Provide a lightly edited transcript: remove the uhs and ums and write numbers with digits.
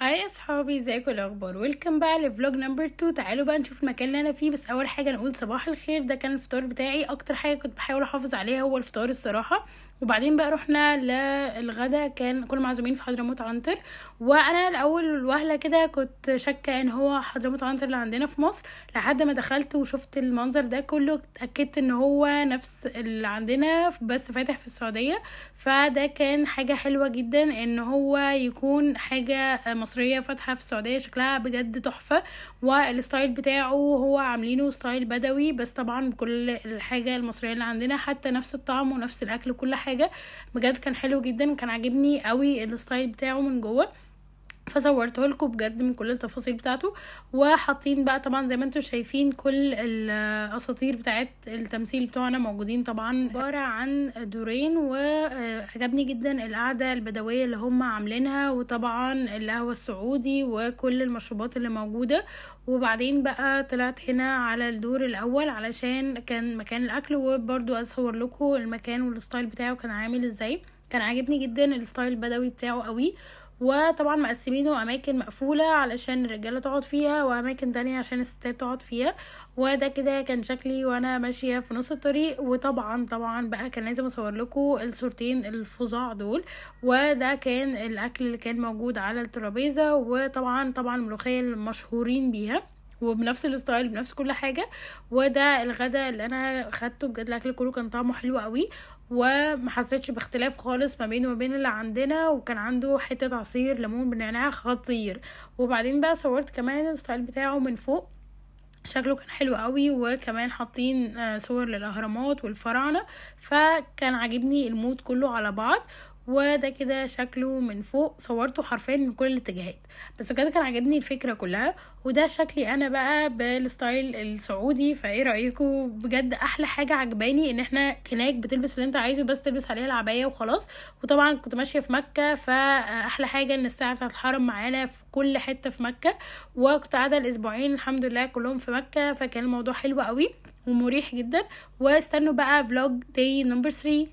هاي يا صحابي، ازيكم؟ الاخبار؟ ويلكم بقى لفلوج نمبر 2. تعالوا بقى نشوف المكان اللي انا فيه. بس اول حاجه نقول صباح الخير. ده كان الفطار بتاعي، اكتر حاجه كنت بحاول احافظ عليها هو الفطار الصراحه. وبعدين بقى رحنا للغدا، كان كل معزومين في حضرموت عنتر. وانا الاول وهله كده كنت شاكه ان هو حضرموت عنتر اللي عندنا في مصر، لحد ما دخلت وشفت المنظر ده كله اتاكدت ان هو نفس اللي عندنا بس فاتح في السعوديه. فده كان حاجه حلوه جدا ان هو يكون حاجه مصريه فاتحه في السعوديه، شكلها بجد تحفه. والستايل بتاعه هو عاملينه ستايل بدوي، بس طبعا بكل الحاجه المصريه اللي عندنا، حتى نفس الطعم ونفس الاكل وكل حاجه. بجد كان حلو جدا، كان عاجبني قوي الستايل بتاعه من جوه. فصورته لكم بجد من كل التفاصيل بتاعته. وحاطين بقى طبعا زي ما انتم شايفين كل الاساطير بتاعت التمثيل بتوعنا موجودين، طبعا عباره عن دورين. وعجبني جدا القعده البدويه اللي هم عاملينها، وطبعا القهوه السعودي وكل المشروبات اللي موجوده. وبعدين بقى طلعت هنا على الدور الاول علشان كان مكان الاكل، وبرضو اصور لكم المكان والستايل بتاعه كان عامل ازاي. كان عاجبني جدا الستايل البدوي بتاعه قوي. وطبعا مقسمينه اماكن مقفولة علشان الرجالة تقعد فيها، واماكن تانية عشان الستات تقعد فيها. وده كده كان شكلي وانا ماشية في نص الطريق. وطبعا بقى كان لازم اصور لكم الصورتين الفظاع دول. وده كان الاكل اللي كان موجود على الترابيزة، وطبعا الملوخية المشهورين بيها وبنفس الستايل بنفس كل حاجة. وده الغدا اللي انا خدته، بجد الاكل كله كان طعمه حلو قوي، ومحسيتش باختلاف خالص ما بينه وبين اللي عندنا. وكان عنده حتة عصير ليمون بالنعناع خطير. وبعدين بقى صورت كمان الستايل بتاعه من فوق، شكله كان حلو قوي. وكمان حاطين صور للاهرامات والفراعنه، فكان عاجبني المود كله على بعض. وده كده شكله من فوق، صورته حرفيا من كل الاتجاهات. بس بجد كان عاجبني الفكره كلها. وده شكلي انا بقى بالستايل السعودي. فايه رايكم؟ بجد احلى حاجه عجباني ان احنا هناك بتلبس اللي انت عايزه، بس تلبس عليها العبايه وخلاص. وطبعا كنت ماشيه في مكه، فاحلى حاجه ان الساعه بتاعه الحرم معانا في كل حته في مكه. وكنت قاعده الاسبوعين الحمد لله كلهم في مكه، فكان الموضوع حلو قوي ومريح جدا. واستنوا بقى فلوج داي نمبر 3.